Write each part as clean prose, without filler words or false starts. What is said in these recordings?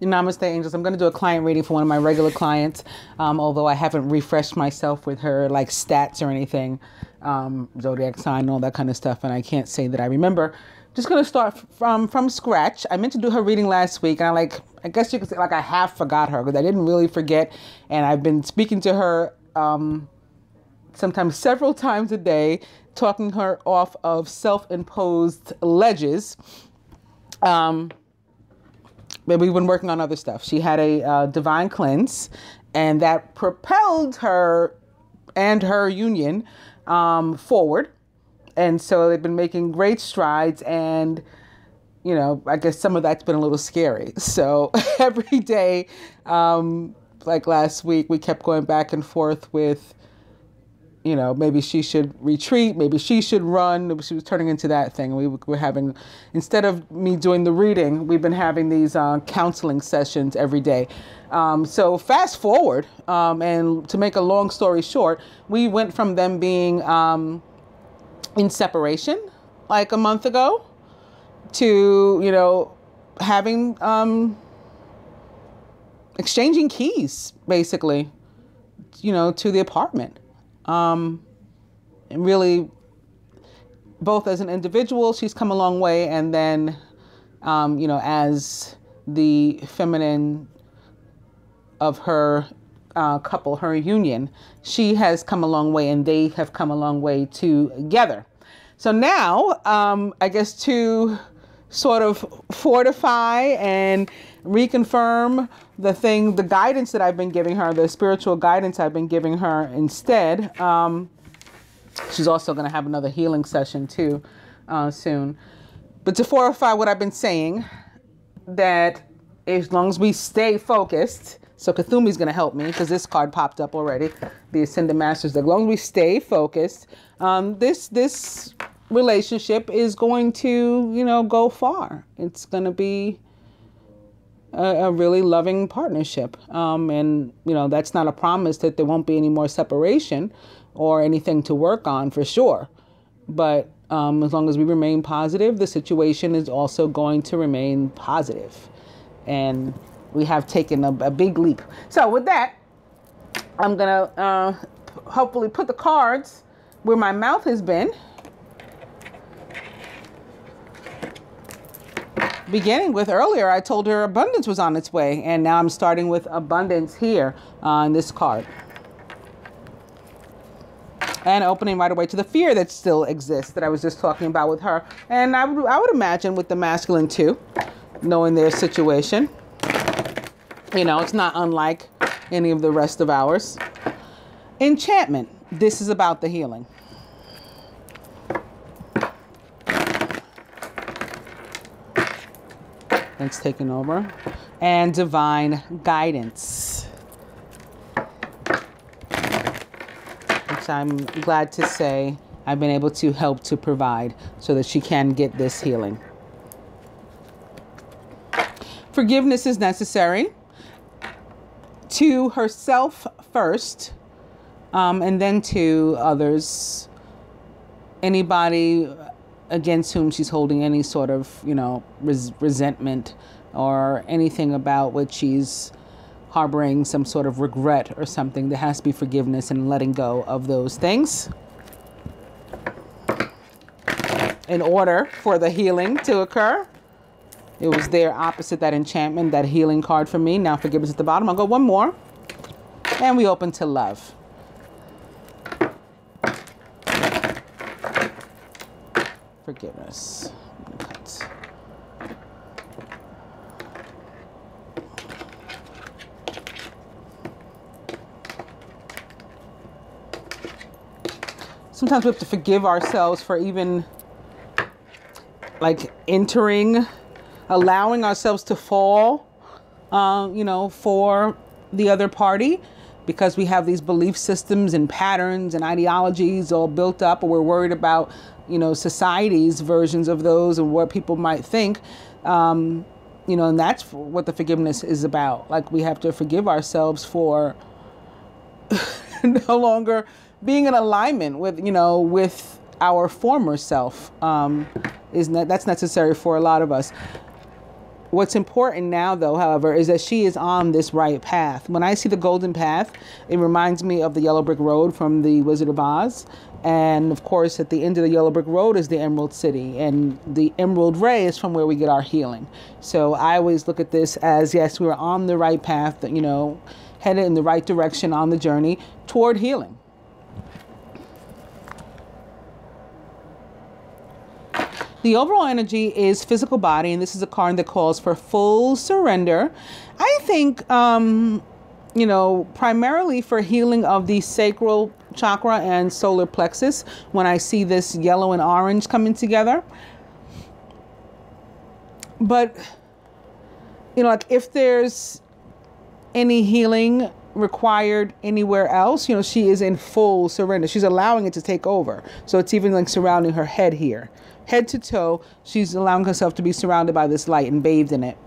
Namaste, angels. I'm going to do a client reading for one of my regular clients, although I haven't refreshed myself with her like stats or anything, zodiac sign, all that kind of stuff, and I can't say that I remember. Just going to start from scratch. I meant to do her reading last week, and I guess you could say like I half forgot her because I didn't really forget, and I've been speaking to her sometimes several times a day, talking her off of self-imposed ledges. But we've been working on other stuff. She had a divine cleanse, and that propelled her and her union forward. And so they've been making great strides, and you know, I guess some of that's been a little scary. So every day, like last week, we kept going back and forth with, you know, maybe she should retreat, maybe she should run. She was turning into that thing. We were having, instead of me doing the reading, we've been having these counseling sessions every day. So fast forward, and to make a long story short, we went from them being in separation like a month ago to, you know, having, exchanging keys, basically, you know, to the apartment. And really, both as an individual, she's come a long way. And then, you know, as the feminine of her couple, her union, she has come a long way, and they have come a long way together. So now, I guess to sort of fortify and reconfirm the guidance that I've been giving her, the spiritual guidance I've been giving her instead. She's also going to have another healing session too, soon. But to fortify what I've been saying, that as long as we stay focused, so Kathumi's going to help me because this card popped up already, the Ascended Masters. As long as we stay focused, this relationship is going to, you know, go far. It's going to be a really loving partnership. And, you know, that's not a promise that there won't be any more separation or anything to work on for sure. But as long as we remain positive, the situation is also going to remain positive. And we have taken a big leap. So with that, I'm going to hopefully put the cards where my mouth has been. Beginning with earlier, I told her abundance was on its way, and now I'm starting with abundance here on this card. And opening right away to the fear that still exists that I was just talking about with her. And I would imagine with the masculine too, knowing their situation. You know, it's not unlike any of the rest of ours. Enchantment. This is about the healing. It's taken over. And divine guidance, which I'm glad to say I've been able to help to provide so that she can get this healing. Forgiveness is necessary to herself first, and then to others, anybody against whom she's holding any sort of, you know, resentment or anything about which she's harboring some sort of regret or something. There has to be forgiveness and letting go of those things in order for the healing to occur. It was there opposite that enchantment, that healing card for me. Now forgiveness at the bottom. I'll go one more. And we open to love. Forgiveness. Sometimes we have to forgive ourselves for even like allowing ourselves to fall, you know, for the other party, because we have these belief systems and patterns and ideologies all built up, or we're worried about, you know, society's versions of those and what people might think, you know, and that's what the forgiveness is about. Like, we have to forgive ourselves for no longer being in alignment with, you know, with our former self. That's necessary for a lot of us. What's important now, though, however, is that she is on this right path. When I see the golden path, it reminds me of the yellow brick road from the Wizard of Oz. And of course, at the end of the yellow brick road is the Emerald City. And the Emerald Ray is from where we get our healing. So I always look at this as, yes, we're on the right path, you know, headed in the right direction on the journey toward healing. The overall energy is physical body, and this is a card that calls for full surrender. I think, you know, primarily for healing of the sacral chakra and solar plexus when I see this yellow and orange coming together. But, you know, like if there's any healing required anywhere else, you know, she is in full surrender. She's allowing it to take over. So it's even like surrounding her head here. Head to toe, she's allowing herself to be surrounded by this light and bathed in it.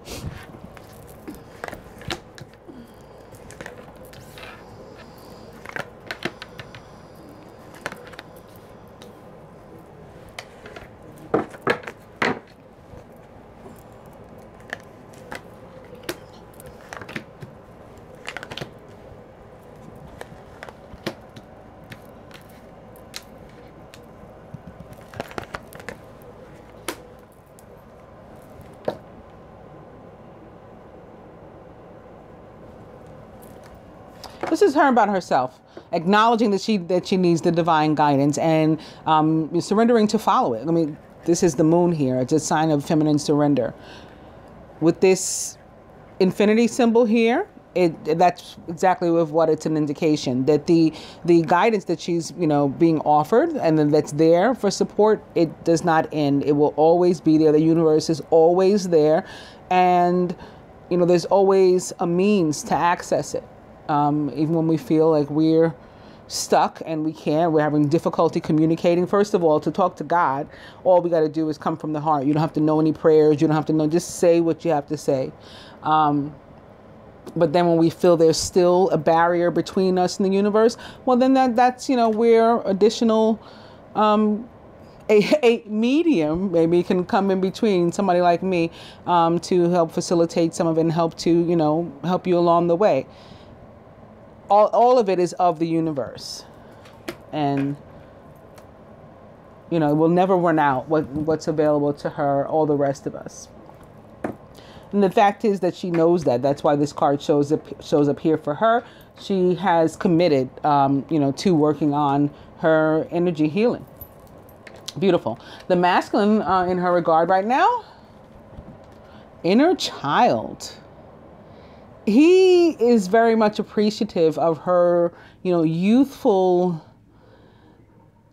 This is her about herself, acknowledging that she needs the divine guidance and surrendering to follow it. I mean, this is the moon here. It's a sign of feminine surrender. With this infinity symbol here, that's exactly with what it's an indication that the guidance that she's, you know, being offered and then that's there for support, it does not end. It will always be there. The universe is always there, and you know, there's always a means to access it. Even when we feel like we're stuck and we're having difficulty communicating. First of all, to talk to God, all we got to do is come from the heart. You don't have to know any prayers. You don't have to know, just say what you have to say. But then when we feel there's still a barrier between us and the universe, well, then that's, you know, where additional, a medium maybe can come in between, somebody like me, to help facilitate some of it and help to, you know, help you along the way. All of it is of the universe, and you know, it will never run out what's available to her, all the rest of us. And the fact is that she knows that. That's why this card shows up here for her. She has committed, you know, to working on her energy healing. Beautiful. The masculine in her regard right now, inner child. He is very much appreciative of her, you know, youthful,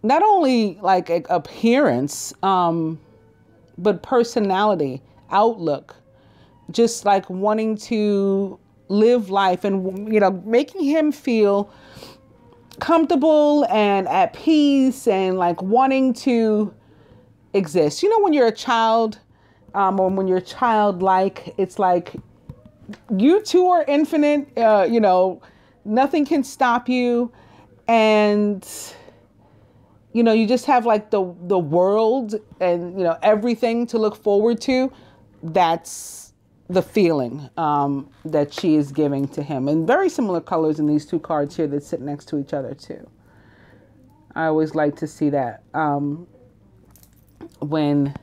not only like appearance, but personality, outlook, just like wanting to live life and, you know, making him feel comfortable and at peace and like wanting to exist. You know, when you're a child, or when you're childlike, it's like, you two are infinite, you know, nothing can stop you. And, you know, you just have like the world and, you know, everything to look forward to. That's the feeling that she is giving to him. And very similar colors in these two cards here that sit next to each other too. I always like to see that when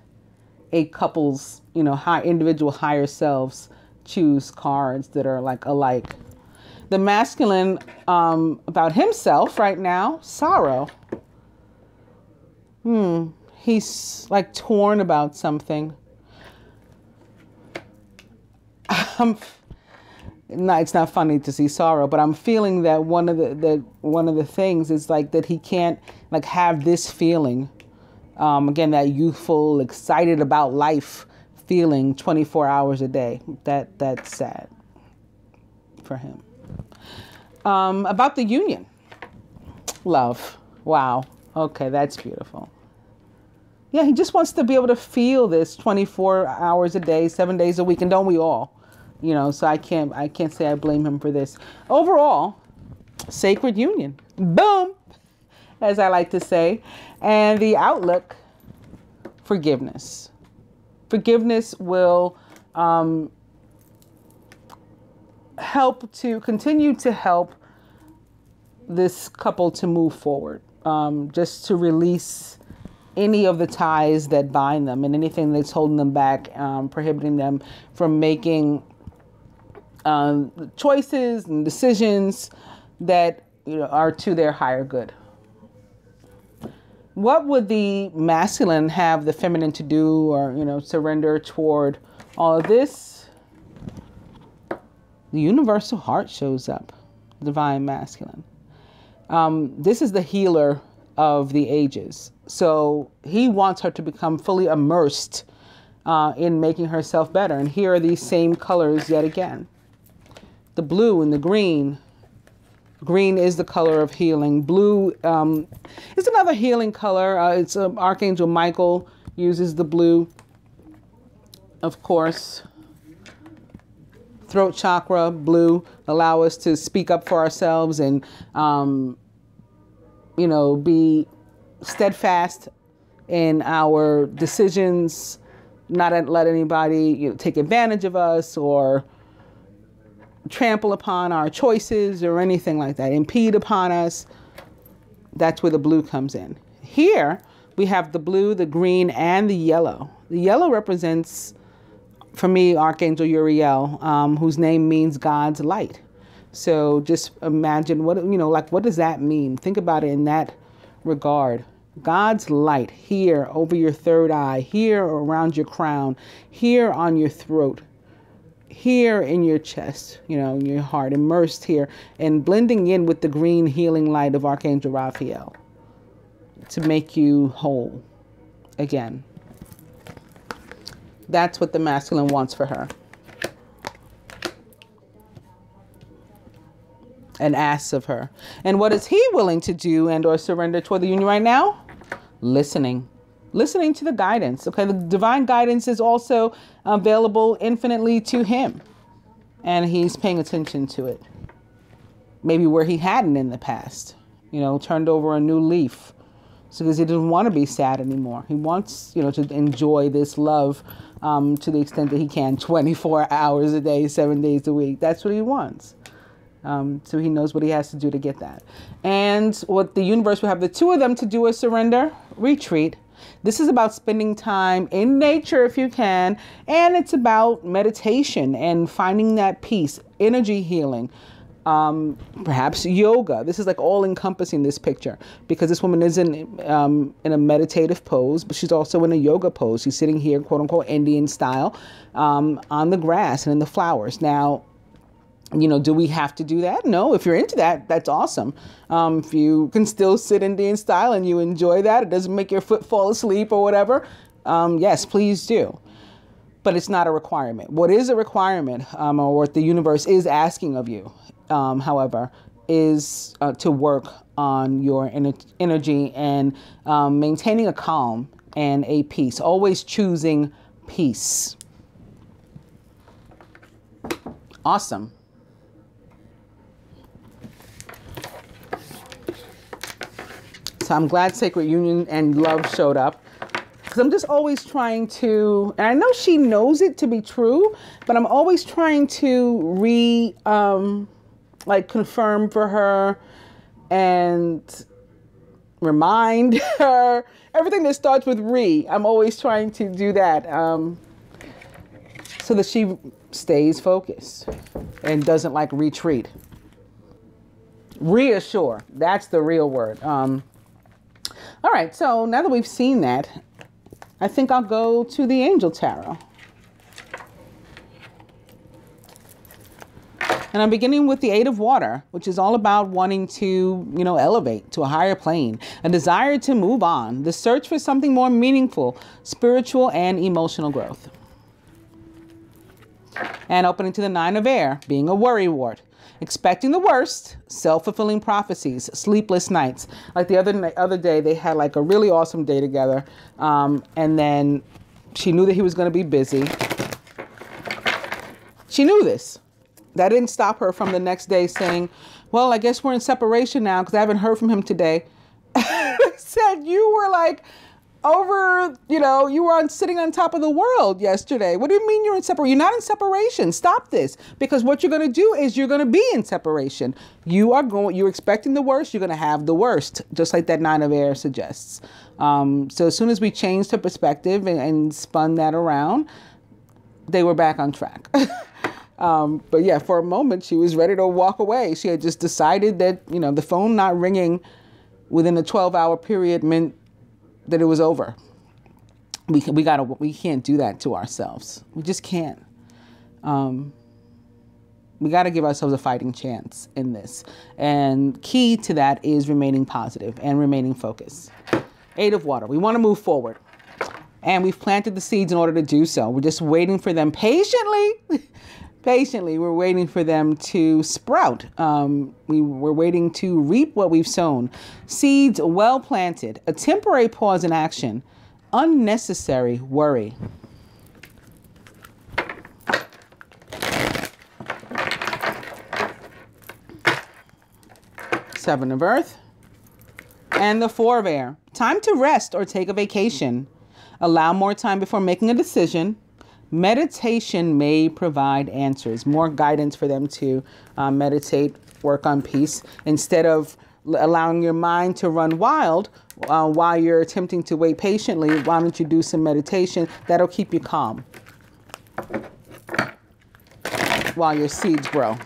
a couple's, you know, individual higher selves choose cards that are like alike. The masculine about himself right now, sorrow. He's like torn about something. It's not funny to see sorrow, but I'm feeling that one of the things is like that he can't like have this feeling. Again, that youthful, excited about life feeling 24 hours a day. That's sad for him. About the union. Love. Wow. Okay, that's beautiful. Yeah, he just wants to be able to feel this 24 hours a day, 7 days a week, and don't we all? You know, so I can't say I blame him for this. Overall, sacred union. Boom, as I like to say. And the outlook, forgiveness. Forgiveness will continue to help this couple to move forward, just to release any of the ties that bind them and anything that's holding them back, prohibiting them from making choices and decisions that are to their higher good. What would the masculine have the feminine to do, or surrender toward all of this? The universal heart shows up, divine masculine. This is the healer of the ages. So he wants her to become fully immersed in making herself better. And here are these same colors yet again. The blue and the green. Green is the color of healing. Blue is another healing color. It's Archangel Michael uses the blue, of course. Throat chakra, blue, allow us to speak up for ourselves and, be steadfast in our decisions, not let anybody take advantage of us or trample upon our choices or anything like that, impede upon us. That's where the blue comes in. Here we have the blue, the green, and the yellow. The yellow represents, for me, Archangel Uriel, whose name means God's light. So just imagine what does that mean? Think about it in that regard. God's light here over your third eye, here around your crown, here on your throat, here in your chest, in your heart, immersed here and blending in with the green healing light of Archangel Raphael to make you whole again. That's what the masculine wants for her. And asks of her. And what is he willing to do and or surrender toward the union right now? Listening. Listening to the guidance. Okay, the divine guidance is also available infinitely to him. And he's paying attention to it. Maybe where he hadn't in the past. Turned over a new leaf. So because he doesn't want to be sad anymore. He wants, to enjoy this love to the extent that he can, 24 hours a day, 7 days a week. That's what he wants. So he knows what he has to do to get that. And what the universe will have the two of them to do is surrender, retreat. This is about spending time in nature if you can. And it's about meditation and finding that peace, energy healing. Perhaps yoga. This is like all encompassing, this picture, because this woman is in a meditative pose, but she's also in a yoga pose. She's sitting here, quote unquote, Indian style, on the grass and in the flowers. Now, do we have to do that? No, if you're into that, that's awesome. If you can still sit Indian style and you enjoy that, it doesn't make your foot fall asleep or whatever. Yes, please do. But it's not a requirement. What is a requirement, or what the universe is asking of you, however, is to work on your energy and maintaining a calm and a peace. Always choosing peace. Awesome. So I'm glad Sacred Union and love showed up. Because I'm just always trying to, and I know she knows it to be true, but I'm always trying to confirm for her and remind her. Everything that starts with I'm always trying to do that so that she stays focused and doesn't retreat. Reassure. That's the real word. All right, so now that we've seen that, I think I'll go to the Angel Tarot. And I'm beginning with the Eight of Water, which is all about wanting to, elevate to a higher plane, a desire to move on, the search for something more meaningful, spiritual and emotional growth. And opening to the Nine of Air, being a worrywart. Expecting the worst, self-fulfilling prophecies, sleepless nights. Like the other day, they had a really awesome day together. And then she knew that he was going to be busy. She knew this. That didn't stop her from the next day saying, well, I guess we're in separation now because I haven't heard from him today. Said you were over, you were sitting on top of the world yesterday. What do you mean you're in separation? You're not in separation. Stop this. Because what you're going to do is you're going to be in separation. You're expecting the worst. You're going to have the worst, just like that 9 of air suggests. So as soon as we changed her perspective and spun that around, they were back on track. But yeah, for a moment, she was ready to walk away. She had just decided that, the phone not ringing within a 12-hour period meant that it was over. We can't do that to ourselves. We just can't. We got to give ourselves a fighting chance in this. And key to that is remaining positive and remaining focused. 8 of water. We want to move forward. And we've planted the seeds in order to do so. We're just waiting for them patiently. Patiently, we're waiting for them to sprout. We're waiting to reap what we've sown. Seeds well planted. A temporary pause in action. Unnecessary worry. Seven of earth. And the 4 of air. Time to rest or take a vacation. Allow more time before making a decision. Meditation may provide answers, more guidance for them to meditate, work on peace, instead of allowing your mind to run wild while you're attempting to wait patiently. Why don't you do some meditation? That'll keep you calm while your seeds grow.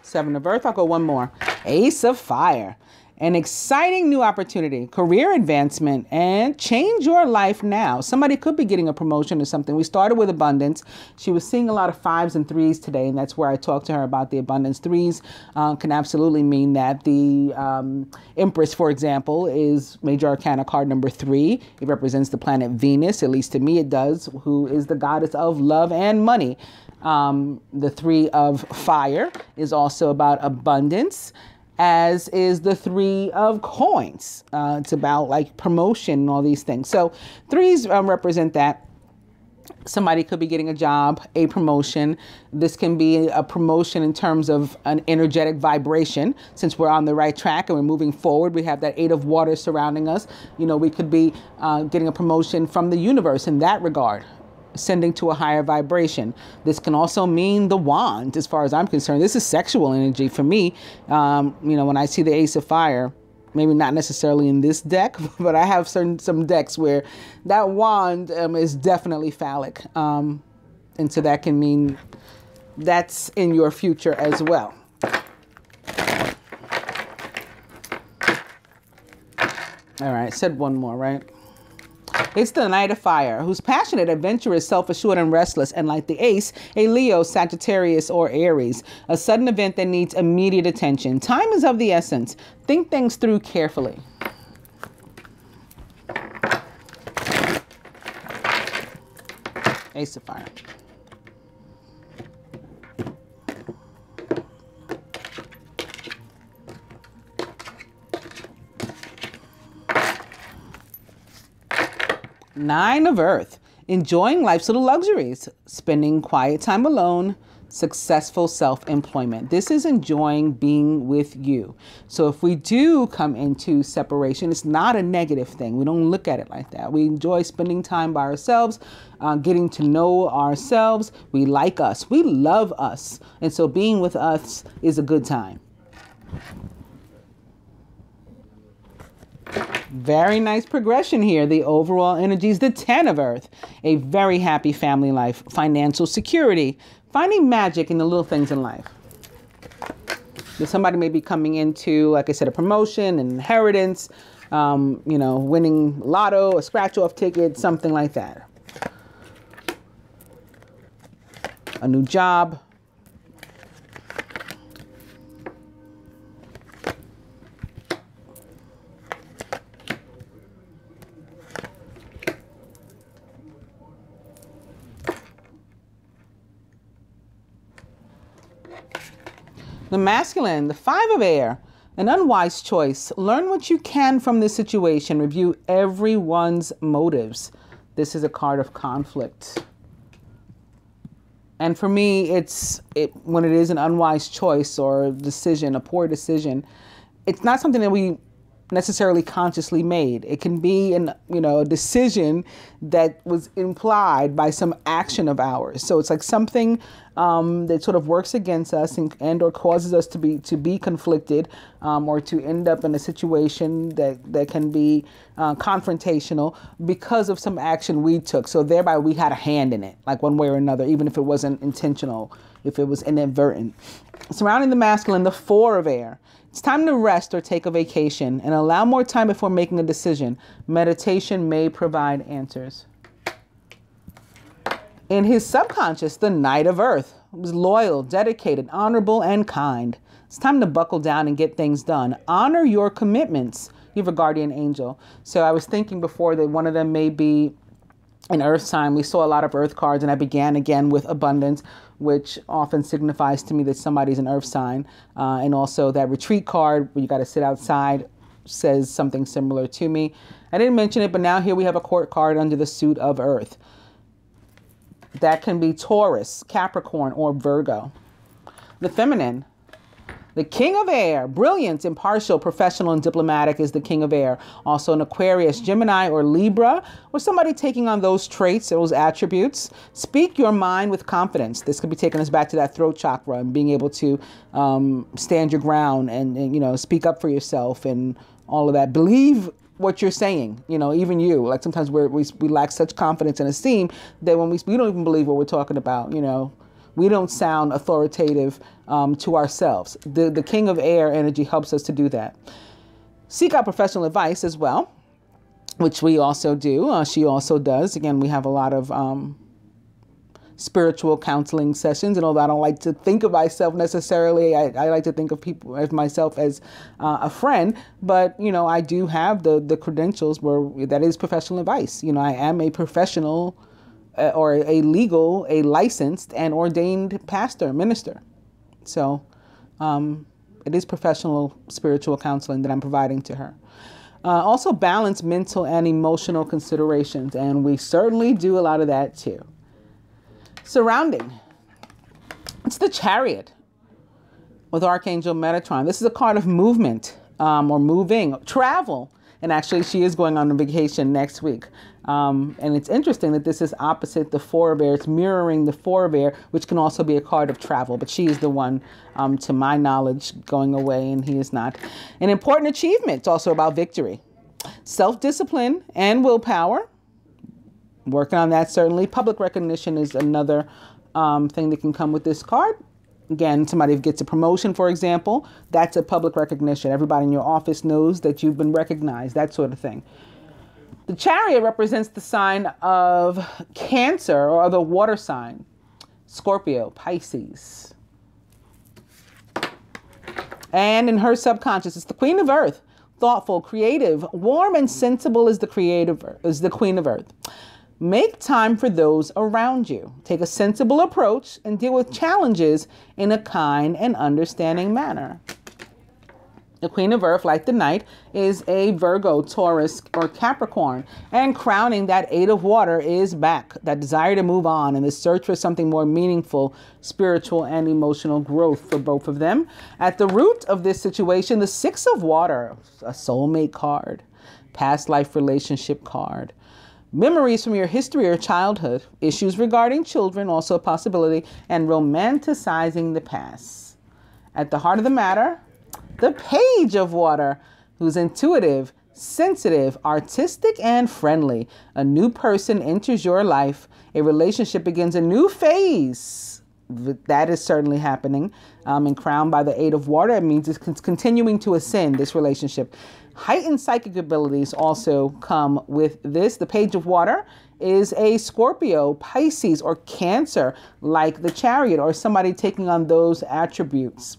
7 of earth. I'll go one more. Ace of fire. An exciting new opportunity, career advancement, and change your life now. Somebody could be getting a promotion or something. We started with abundance. She was seeing a lot of 5s and 3s today, and that's where I talked to her about the abundance. 3s can absolutely mean that. The Empress, for example, is Major Arcana card number 3. It represents the planet Venus, at least to me it does, who is the goddess of love and money. The 3 of fire is also about abundance, as is the 3 of coins. It's about like promotion and all these things. So 3s represent that. Somebody could be getting a job, a promotion. This can be a promotion in terms of an energetic vibration. Since we're on the right track and we're moving forward, we have that 8 of water surrounding us. We could be getting a promotion from the universe in that regard, ascending to a higher vibration. This can also mean the wand, as far as I'm concerned. This is sexual energy for me. When I see the Ace of Fire, maybe not necessarily in this deck, but I have some decks where that wand is definitely phallic. And so that can mean that's in your future as well. All right, said one more, right? It's the Knight of Fire, who's passionate, adventurous, self-assured, and restless, and like the Ace, a Leo, Sagittarius, or Aries. A sudden event that needs immediate attention. Time is of the essence. Think things through carefully. Ace of Fire. Nine of earth. Enjoying life's little luxuries. Spending quiet time alone. Successful self-employment. This is enjoying being with you. So if we do come into separation, it's not a negative thing. We don't look at it like that. We enjoy spending time by ourselves, getting to know ourselves. We like us. We love us. And so being with us is a good time. Very nice progression here. The overall energy is the 10 of earth. A very happy family life, financial security, finding magic in the little things in life. Somebody may be coming into, like I said, a promotion, an inheritance, winning lotto, a scratch-off ticket, something like that. A new job. The masculine, the 5 of air, an unwise choice. Learn what you can from this situation. Review everyone's motives. This is a card of conflict. And for me, when it is an unwise choice or decision, a poor decision, it's not something that we necessarily consciously made. It can be a decision that was implied by some action of ours. So it's like something that sort of works against us and or causes us to be conflicted, or to end up in a situation that can be confrontational because of some action we took. So thereby we had a hand in it, like one way or another, even if it wasn't intentional, if it was inadvertent. Surrounding the masculine, the 4 of air. It's time to rest or take a vacation and allow more time before making a decision. Meditation may provide answers. In his subconscious, the Knight of Earth was loyal, dedicated, honorable, and kind. It's time to buckle down and get things done. Honor your commitments. You have a guardian angel. So I was thinking before that one of them may be an earth sign. We saw a lot of earth cards, and I began again with abundance, which often signifies to me that somebody's an earth sign. And also that retreat card where you got to sit outside says something similar to me. I didn't mention it, but now here we have a court card under the suit of earth. That can be Taurus, Capricorn, or Virgo. The feminine, the king of air, brilliant, impartial, professional, and diplomatic is the king of air. Also an Aquarius, Gemini, or Libra, or somebody taking on those traits, those attributes. Speak your mind with confidence. This could be taking us back to that throat chakra and being able to stand your ground and speak up for yourself and all of that. Believe what you're saying, even you. Like sometimes we lack such confidence and esteem that when we don't even believe what we're talking about, we don't sound authoritative to ourselves. The king of air energy helps us to do that. Seek out professional advice as well, which we also do. She also does. Again, we have a lot of spiritual counseling sessions, and although I don't like to think of myself necessarily, I like to think of myself as a friend, but I do have the credentials where that is professional advice. I am a professional or a licensed and ordained pastor, minister. So it is professional spiritual counseling that I'm providing to her. Also balance mental and emotional considerations, and we certainly do a lot of that too. Surrounding, it's the Chariot with Archangel Metatron. This is a card of movement or moving, travel. And actually, she is going on a vacation next week. And it's interesting that this is opposite the 4 of air. It's mirroring the 4 of air, which can also be a card of travel. But she is the one, to my knowledge, going away, and he is not. An important achievement. It's also about victory. Self-discipline and willpower. Working on that, certainly. Public recognition is another thing that can come with this card. Again, somebody gets a promotion, for example, that's a public recognition. Everybody in your office knows that you've been recognized, that sort of thing. The Chariot represents the sign of Cancer or the water sign, Scorpio, Pisces. And in her subconscious, it's the Queen of Earth, thoughtful, creative, warm, and sensible is the Queen of Earth. Make time for those around you. Take a sensible approach and deal with challenges in a kind and understanding manner. The Queen of Earth, like the Knight, is a Virgo, Taurus, or Capricorn. And crowning that 8 of water is back. That desire to move on and the search for something more meaningful, spiritual, and emotional growth for both of them. At the root of this situation, the 6 of water, a soulmate card, past life relationship card. Memories from your history or childhood, issues regarding children, also a possibility, and romanticizing the past. At the heart of the matter, the Page of Water, who's intuitive, sensitive, artistic, and friendly. A new person enters your life. A relationship begins a new phase. That is certainly happening. And crowned by the 8 of water, it means it's continuing to ascend, this relationship. Heightened psychic abilities also come with this. The Page of Water is a Scorpio, Pisces, or Cancer, like the Chariot, or somebody taking on those attributes.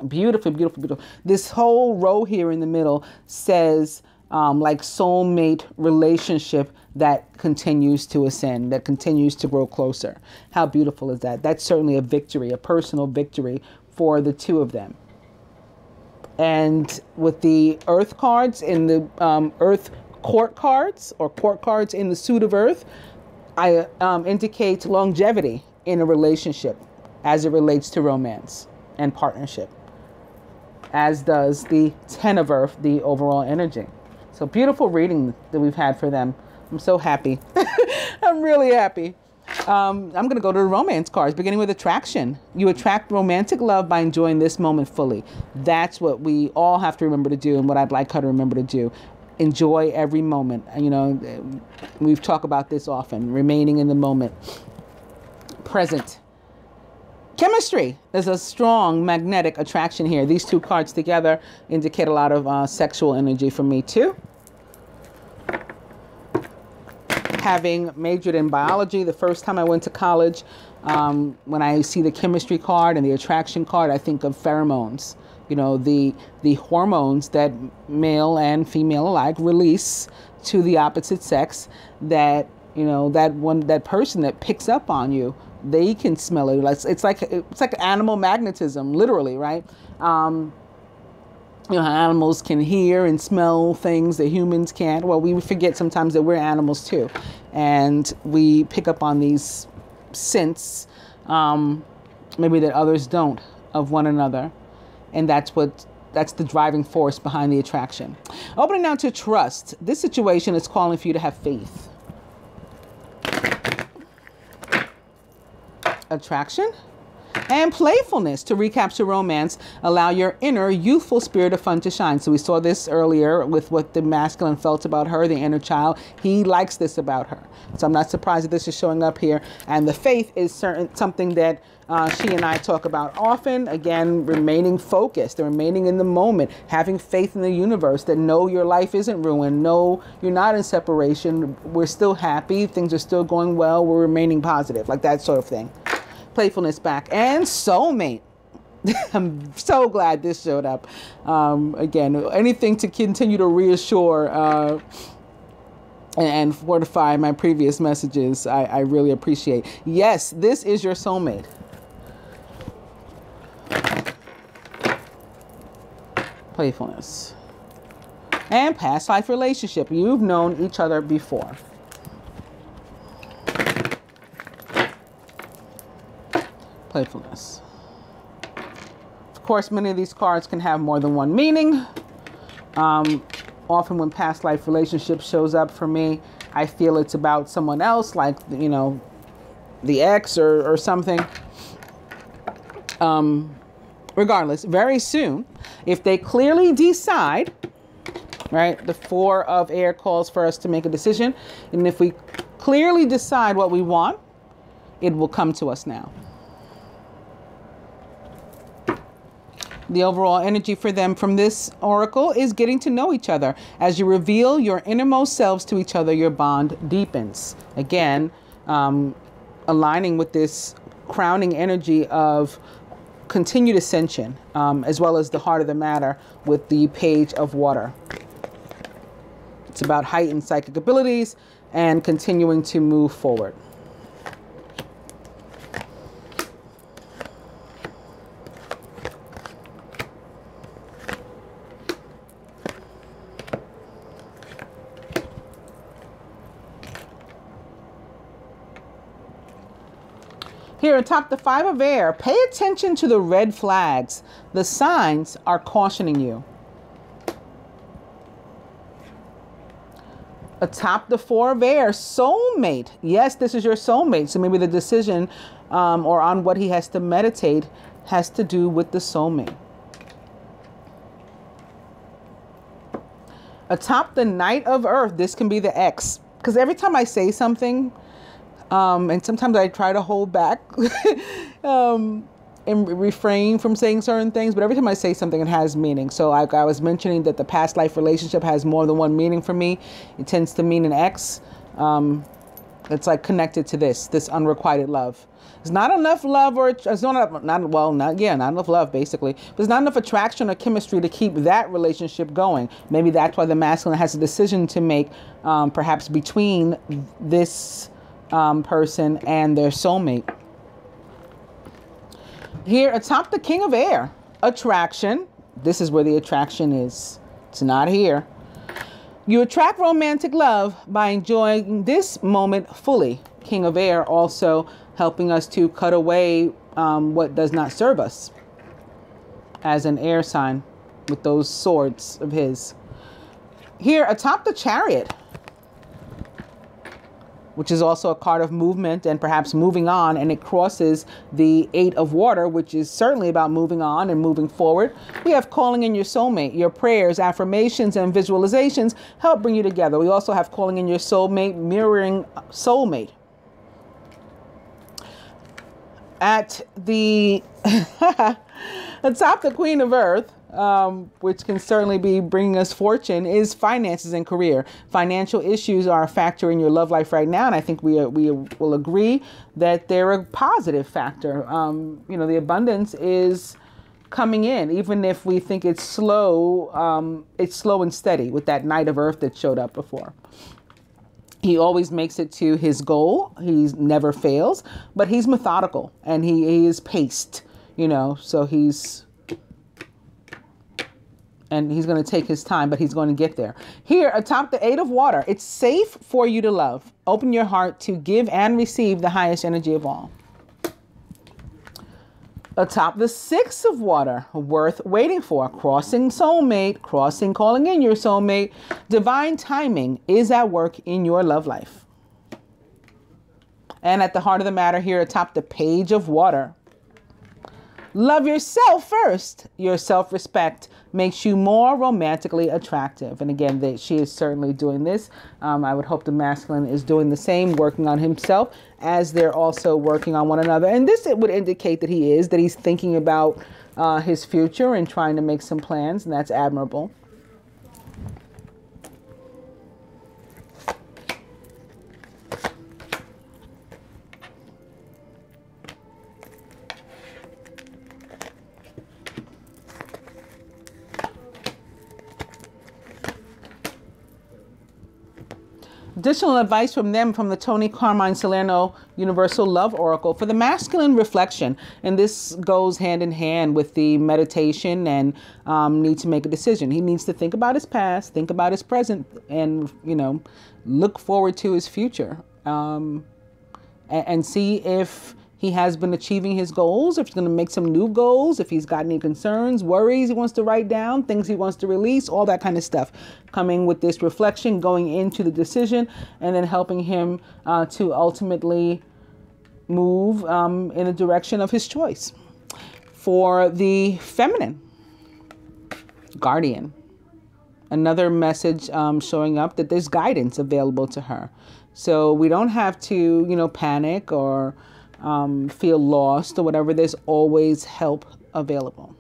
Beautiful, beautiful, beautiful. This whole row here in the middle says like soulmate relationship that continues to ascend, that continues to grow closer. How beautiful is that? That's certainly a victory, a personal victory for the 2 of them. And with the Earth cards in the Earth court cards, or court cards in the suit of Earth, I indicate longevity in a relationship as it relates to romance and partnership. as does the 10 of Earth, the overall energy. So beautiful reading that we've had for them. I'm so happy. I'm really happy. I'm going to go to the romance cards, beginning with attraction. You attract romantic love by enjoying this moment fully. That's what we all have to remember to do, and what I'd like her to remember to do. Enjoy every moment. You know, we've talked about this often, remaining in the moment. Present. Chemistry. There's a strong magnetic attraction here. These two cards together indicate a lot of sexual energy for me too. Having majored in biology the first time I went to college, when I see the chemistry card and the attraction card, I think of pheromones. You know, the hormones that male and female alike release to the opposite sex, that, you know, that person that picks up on you, they can smell it. It's like animal magnetism, literally, right? You know, animals can hear and smell things that humans can't. Well, we forget sometimes that we're animals too, and we pick up on these scents, maybe that others don't, of one another, and that's the driving force behind the attraction. Opening now to trust. This situation is calling for you to have faith. Attraction and playfulness. To recapture romance, allow your inner youthful spirit of fun to shine. So we saw this earlier with what the masculine felt about her, the inner child. He likes this about her. So I'm not surprised that this is showing up here. And the faith is something that she and I talk about often. Again, remaining focused, remaining in the moment, having faith in the universe, that no, your life isn't ruined. No, you're not in separation. We're still happy. Things are still going well. We're remaining positive, like that sort of thing. Playfulness back. And soulmate. I'm so glad this showed up. Again, anything to continue to reassure and fortify my previous messages, I really appreciate. Yes, this is your soulmate. Playfulness. And past life relationship. You've known each other before. Playfulness. Of course, many of these cards can have more than one meaning. Often when past life relationship shows up for me, I feel it's about someone else, like, you know, the ex or something. Regardless, very soon, if they clearly decide, right, the 4 of air calls for us to make a decision. And if we clearly decide what we want, it will come to us now. The overall energy for them from this oracle is getting to know each other. As you reveal your innermost selves to each other, your bond deepens. Again, aligning with this crowning energy of continued ascension, as well as the heart of the matter with the page of water. It's about heightened psychic abilities and continuing to move forward. Here atop the 5 of air, pay attention to the red flags. The signs are cautioning you. Atop the 4 of air, soulmate. Yes, this is your soulmate. So maybe the decision or on what he has to meditate has to do with the soulmate. Atop the Knight of Earth, this can be the ex. Because every time I say something, and sometimes I try to hold back and refrain from saying certain things, but every time I say something, it has meaning. So like I was mentioning that the past life relationship has more than one meaning for me. It tends to mean an ex. It's like connected to this unrequited love. There's not enough love, or it's not enough love basically. There's not enough attraction or chemistry to keep that relationship going. Maybe that's why the masculine has a decision to make, perhaps between this person and their soulmate. Here atop the King of Air, attraction. This is where the attraction is. It's not here. You attract romantic love by enjoying this moment fully. King of Air also helping us to cut away what does not serve us as an air sign. with those swords of his. Here atop the Chariot, which is also a card of movement and perhaps moving on, and it crosses the 8 of water, which is certainly about moving on and moving forward. We have calling in your soulmate. Your prayers, affirmations, and visualizations help bring you together. We also have calling in your soulmate, mirroring soulmate. At the atop the Queen of Earth, which can certainly be bringing us fortune, is finances and career. Financial issues are a factor in your love life right now, and I think we will agree that they're a positive factor. You know, the abundance is coming in, even if we think it's slow and steady with that Knight of Earth that showed up before. He always makes it to his goal. He never fails, but he's methodical and he is paced, you know, so he's going to take his time, but he's going to get there. Here atop the 8 of water, it's safe for you to love. Open your heart to give and receive the highest energy of all. Atop the 6 of water, worth waiting for. Crossing soulmate, crossing calling in your soulmate. Divine timing is at work in your love life. And at the heart of the matter here atop the Page of Water. Love yourself first. Your self-respect makes you more romantically attractive. And again, she is certainly doing this. I would hope the masculine is doing the same, working on himself as they're also working on one another. And this, it would indicate that he's thinking about his future and trying to make some plans, and that's admirable. Additional advice from the Tony Carmine Salerno Universal Love Oracle for the masculine reflection. And this goes hand in hand with the meditation and need to make a decision. He needs to think about his past, think about his present, and, you know, look forward to his future and see if he has been achieving his goals, if he's going to make some new goals, if he's got any concerns, worries he wants to write down, things he wants to release, all that kind of stuff. Coming with this reflection, going into the decision, and then helping him to ultimately move in the direction of his choice. For the feminine, Guardian. Another message showing up that there's guidance available to her. So we don't have to, you know, panic or feel lost or whatever. There's always help available.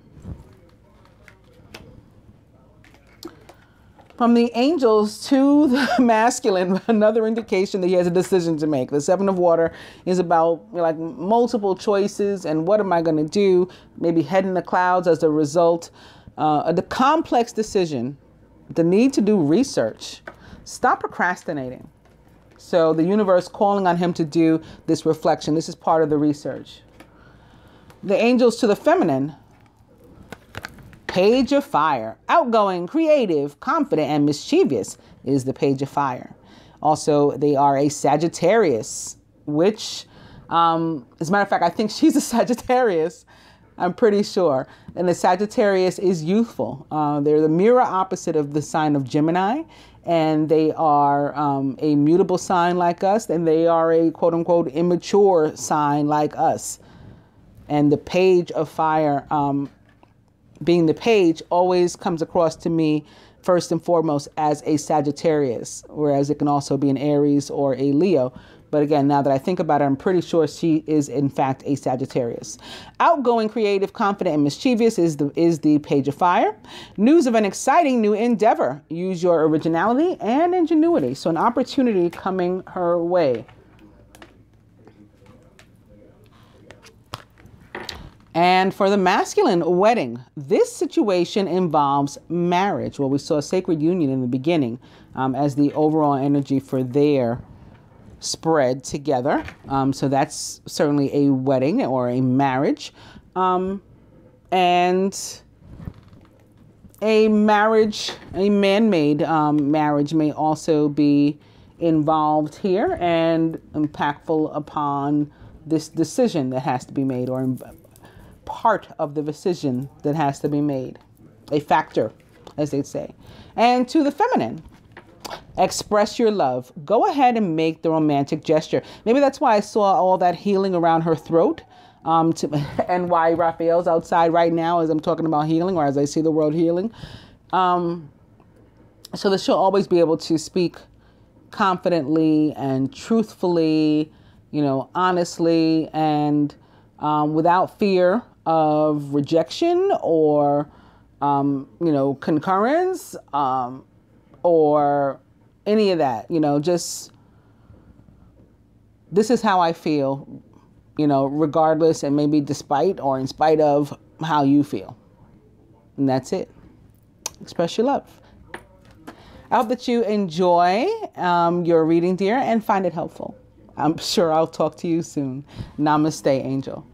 From the angels to the masculine, another indication that he has a decision to make. The 7 of water is about, like, multiple choices and what am I going to do? Maybe head in the clouds as a result. The complex decision, the need to do research. Stop procrastinating. So the universe calling on him to do this reflection. This is part of the research. The angels to the feminine. Page of Fire. Outgoing, creative, confident, and mischievous is the Page of Fire. Also, they are a Sagittarius, which, as a matter of fact, I think she's a Sagittarius. I'm pretty sure. And the Sagittarius is youthful. They're the mirror opposite of the sign of Gemini. And they are a mutable sign like us, and they are a quote-unquote immature sign like us. And the Page of Fire, being the page, always comes across to me first and foremost as a Sagittarius, whereas it can also be an Aries or a Leo. But again, now that I think about it, I'm pretty sure she is in fact a Sagittarius. Outgoing, creative, confident, and mischievous is the Page of Fire. News of an exciting new endeavor. Use your originality and ingenuity. So an opportunity coming her way. And for the masculine, wedding. This situation involves marriage. Well, we saw sacred union in the beginning as the overall energy for their spread together. So that's certainly a wedding or a marriage. And a marriage, a man-made marriage may also be involved here and impactful upon this decision that has to be made, or part of the decision that has to be made. a factor, as they'd say. And to the feminine, express your love. Go ahead and make the romantic gesture. Maybe that's why I saw all that healing around her throat. And why Raphael's outside right now as I'm talking about healing, or as I see the world healing. So that she'll always be able to speak confidently and truthfully, honestly, and without fear of rejection or, concurrence, or any of that, just, this is how I feel, regardless and maybe despite or in spite of how you feel. And that's it. Express your love. I hope that you enjoy your reading, dear, and find it helpful. I'm sure I'll talk to you soon. Namaste, Angel.